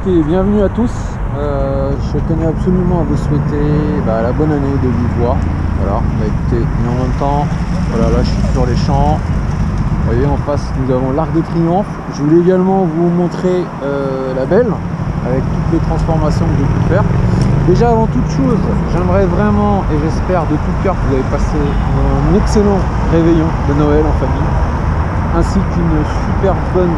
écoutez, bienvenue à tous. Je tenais absolument à vous souhaiter la bonne année de vive voix. Voilà, écoutez, mais en même temps, voilà, là je suis sur les champs. Vous voyez, en face nous avons l'Arc de Triomphe. Je voulais également vous montrer la belle avec toutes les transformations que j'ai pu faire. Déjà, avant toute chose, j'aimerais vraiment et j'espère de tout cœur que vous avez passé un excellent réveillon de Noël en famille, ainsi qu'une super bonne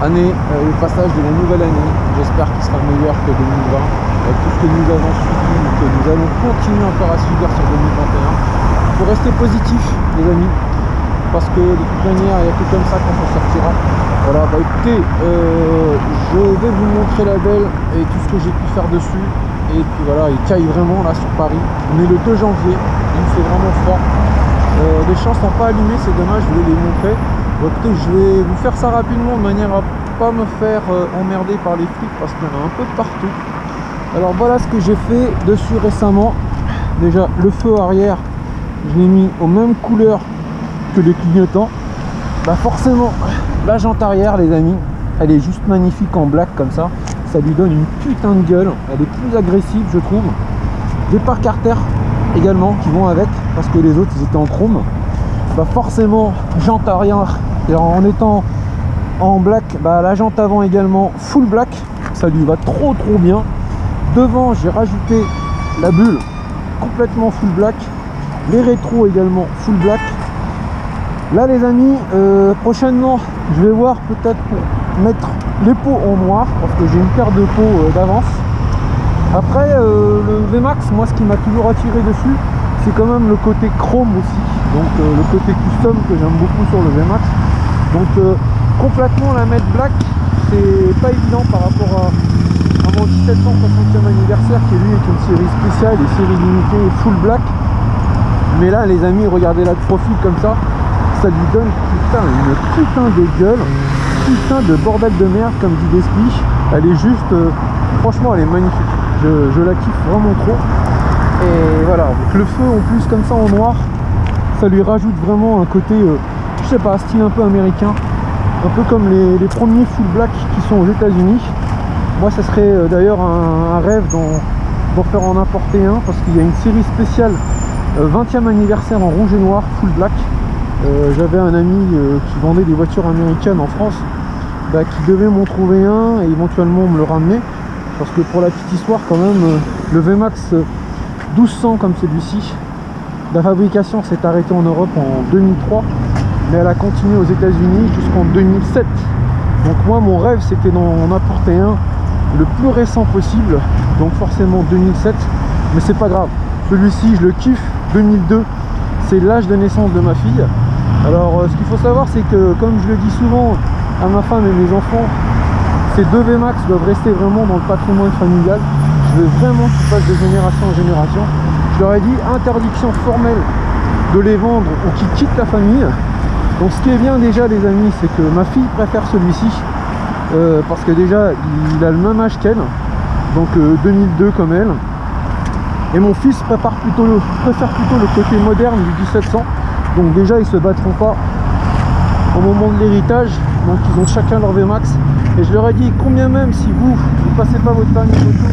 année, le passage de la nouvelle année. J'espère qu'il sera meilleur que 2020, avec tout ce que nous avons suivi, que nous allons continuer encore à subir sur 2021. Il faut rester positif, les amis, parce que de toute manière, il n'y a que comme ça qu'on s'en sortira. Voilà, écoutez, je vais vous montrer la belle et tout ce que j'ai pu faire dessus. Et puis voilà, il caille vraiment là sur Paris. On est le 2 janvier, il fait vraiment froid. Les champs sont pas allumés, c'est dommage, je voulais les montrer. Bon, écoutez, je vais vous faire ça rapidement de manière à pas me faire emmerder par les flics parce qu'il y en a un peu partout. Alors voilà ce que j'ai fait dessus récemment. Déjà le feu arrière, je l'ai mis aux mêmes couleurs que les clignotants. Forcément la jante arrière, les amis, elle est juste magnifique en black comme ça. Ça lui donne une putain de gueule, elle est plus agressive je trouve. Des pare Carter également qui vont avec parce que les autres ils étaient en chrome. Forcément jante arrière, et en étant en black, la jante avant également full black, ça lui va trop bien. Devant j'ai rajouté la bulle complètement full black, les rétros également full black. Là les amis, prochainement je vais voir peut-être pour mettre les pots en noir parce que j'ai une paire de pots d'avance. Après le VMAX, moi ce qui m'a toujours attiré dessus, c'est quand même le côté chrome aussi, donc le côté custom que j'aime beaucoup sur le VMAX. Donc complètement la mettre black, c'est pas évident par rapport à mon 1760e anniversaire qui lui est une série spéciale et série limitée full black. Mais là les amis, regardez là de profil comme ça lui donne une putain de gueule, putain de bordel de merde comme dit Despy. Elle est juste, franchement elle est magnifique, je la kiffe vraiment trop. Et voilà, avec le feu en plus comme ça en noir, ça lui rajoute vraiment un côté, je sais pas, style un peu américain, un peu comme les premiers full black qui sont aux États-Unis. Moi ça serait d'ailleurs un rêve d'en faire en importer un, parce qu'il y a une série spéciale 20e anniversaire en rouge et noir full black. J'avais un ami qui vendait des voitures américaines en France, qui devait m'en trouver un et éventuellement me le ramener, parce que pour la petite histoire quand même, le VMAX 1200 comme celui-ci, la fabrication s'est arrêtée en Europe en 2003, mais elle a continué aux États-Unis jusqu'en 2007. Donc moi mon rêve c'était d'en apporter un le plus récent possible, donc forcément 2007, mais c'est pas grave, celui-ci je le kiffe. 2002, c'est l'âge de naissance de ma fille. Alors ce qu'il faut savoir, c'est que comme je le dis souvent à ma femme et mes enfants, ces deux VMAX doivent rester vraiment dans le patrimoine familial. Je veux vraiment qu'ils passent de génération en génération. Je leur ai dit interdiction formelle de les vendre ou qu'ils quittent la famille. Donc ce qui est bien déjà les amis, c'est que ma fille préfère celui-ci parce que déjà il a le même âge qu'elle, donc 2002 comme elle. Et mon fils préfère plutôt le côté moderne du 1700. Donc déjà ils se battront pas au moment de l'héritage. Donc ils ont chacun leur VMAX. Et je leur ai dit, combien même si vous passez pas votre permis moto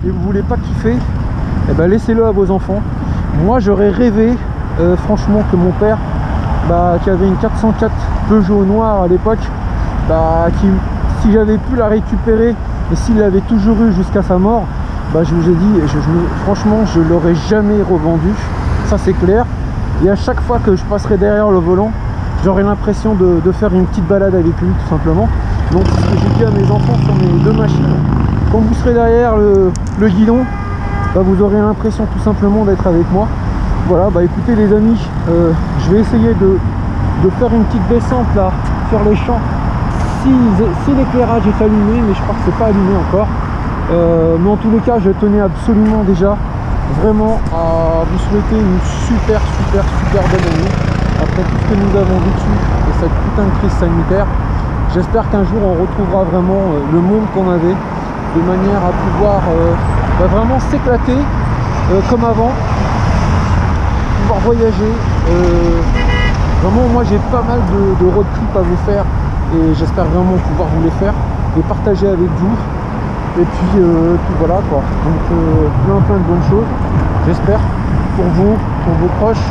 et vous voulez pas kiffer, laissez-le à vos enfants. Moi j'aurais rêvé franchement que mon père qui avait une 404 Peugeot noire à l'époque, si j'avais pu la récupérer et s'il l'avait toujours eu jusqu'à sa mort, je vous ai dit, franchement je l'aurais jamais revendu, ça c'est clair. Et à chaque fois que je passerai derrière le volant, j'aurai l'impression de faire une petite balade avec lui tout simplement. Donc c'est ce que j'ai dit à mes enfants sur mes deux machines. Quand vous serez derrière le guidon, vous aurez l'impression tout simplement d'être avec moi. Voilà, écoutez les amis, je vais essayer de faire une petite descente là sur les champs si l'éclairage est allumé, mais je crois que c'est pas allumé encore. Mais en tous les cas je tenais absolument déjà vraiment à vous souhaiter une super bonne année après tout ce que nous avons vécu et cette putain de crise sanitaire. J'espère qu'un jour on retrouvera vraiment le monde qu'on avait, de manière à pouvoir vraiment s'éclater comme avant, pouvoir voyager. Vraiment moi j'ai pas mal de road trip à vous faire et j'espère vraiment pouvoir vous les faire et partager avec vous. Et puis voilà quoi. Donc plein de bonnes choses, j'espère, pour vous, pour vos proches.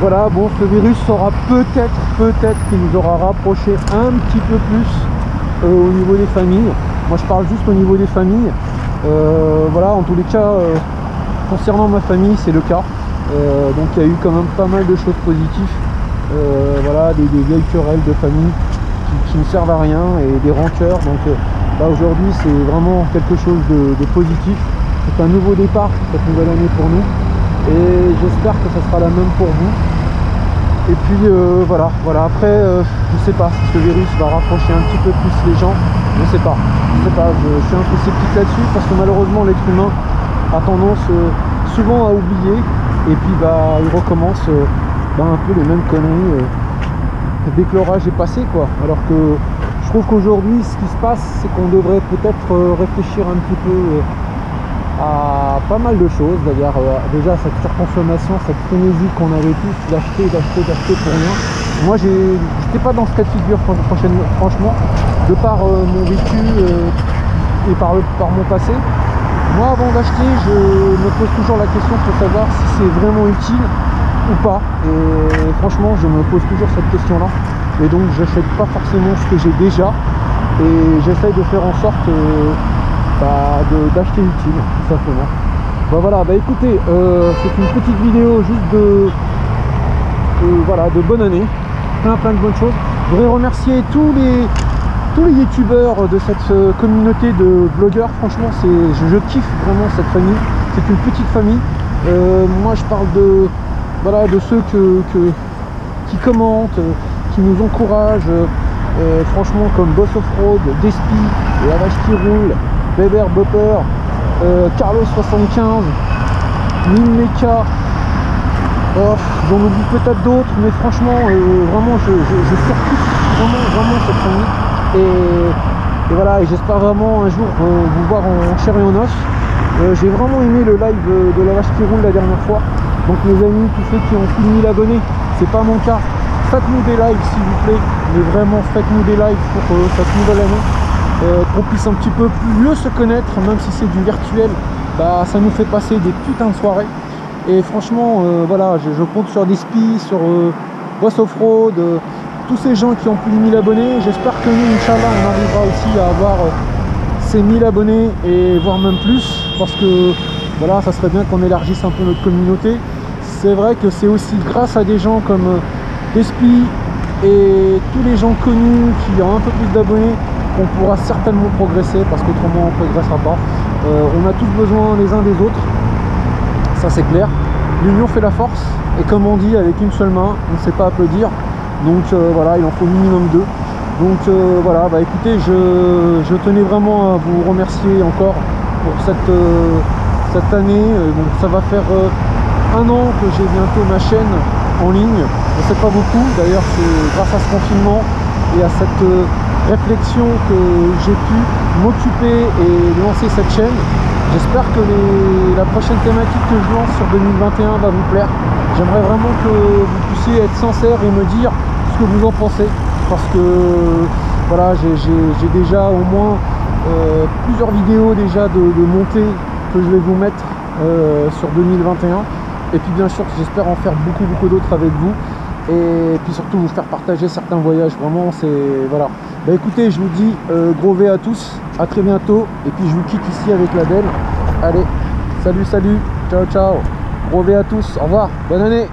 Voilà, bon, ce virus aura peut-être qu'il nous aura rapproché un petit peu plus au niveau des familles. Moi je parle juste au niveau des familles. Voilà, en tous les cas, concernant ma famille, c'est le cas. Donc il y a eu quand même pas mal de choses positives. Voilà, des vieilles querelles de famille qui ne servent à rien et des rancœurs. Donc là aujourd'hui c'est vraiment quelque chose de positif. C'est un nouveau départ cette nouvelle année pour nous. Et j'espère que ça sera la même pour vous. Et puis voilà, après je sais pas si ce virus va rapprocher un petit peu plus les gens, je sais pas, je suis un peu sceptique là-dessus parce que malheureusement l'être humain a tendance souvent à oublier et puis il recommence un peu les mêmes conneries dès que l'orage est passé quoi. Alors que je trouve qu'aujourd'hui ce qui se passe c'est qu'on devrait peut-être réfléchir un petit peu à pas mal de choses. D'ailleurs déjà cette surconsommation, cette frénésie qu'on avait tous d'acheter pour rien. Moi j'étais pas dans ce cas de figure franchement, de par mon vécu et par mon passé. Moi avant d'acheter je me pose toujours la question pour savoir si c'est vraiment utile ou pas, et franchement je me pose toujours cette question là, et donc j'achète pas forcément ce que j'ai déjà et j'essaye de faire en sorte d'acheter utile tout simplement. Voilà, écoutez, c'est une petite vidéo juste de bonne année, plein de bonnes choses. Je voudrais remercier tous les youtubeurs de cette communauté de blogueurs. Franchement je kiffe vraiment cette famille, c'est une petite famille. Moi je parle de ceux qui commentent, qui nous encouragent, franchement comme Boss Offroad, Despi, La Vache qui Roule, Weber Bopper, Carlos 75, Mimeka, j'en oublie peut-être d'autres, mais franchement vraiment je surkiffe vraiment cette famille, et voilà, et j'espère vraiment un jour vous voir en chair et en os. J'ai vraiment aimé le live de La Vache qui Roule la dernière fois. Donc les amis, tous ceux qui ont plus de 1000 abonnés, c'est pas mon cas, faites-nous des lives s'il vous plaît, mais vraiment faites-nous des lives pour cette nouvelle année, qu'on puisse un petit peu mieux se connaître, même si c'est du virtuel, ça nous fait passer des putains de soirées. Et franchement voilà, je compte sur Despi, sur Boss Offroad, tous ces gens qui ont plus de 1000 abonnés. J'espère que nous, Inch'Allah, on arrivera aussi à avoir ces 1000 abonnés et voire même plus, parce que voilà, ça serait bien qu'on élargisse un peu notre communauté. C'est vrai que c'est aussi grâce à des gens comme Despi et tous les gens connus qui ont un peu plus d'abonnés qu'on pourra certainement progresser, parce qu'autrement on ne progressera pas. On a tous besoin les uns des autres, ça c'est clair. L'union fait la force, et comme on dit, avec une seule main, on ne sait pas applaudir. Donc voilà, il en faut minimum deux. Donc voilà, écoutez, je tenais vraiment à vous remercier encore pour cette année. Donc ça va faire 1 an que j'ai bientôt ma chaîne en ligne. C'est pas beaucoup, d'ailleurs c'est grâce à ce confinement et à cette réflexion que j'ai pu m'occuper et lancer cette chaîne. J'espère que la prochaine thématique que je lance sur 2021 va vous plaire. J'aimerais vraiment que vous puissiez être sincère et me dire ce que vous en pensez, parce que voilà, j'ai déjà au moins plusieurs vidéos déjà de montées que je vais vous mettre sur 2021, et puis bien sûr j'espère en faire beaucoup d'autres avec vous, et puis surtout vous faire partager certains voyages. Vraiment c'est voilà. Écoutez, je vous dis gros V à tous, à très bientôt, et puis je vous quitte ici avec l'Adèle. Allez, salut, ciao, gros V à tous, au revoir, bonne année.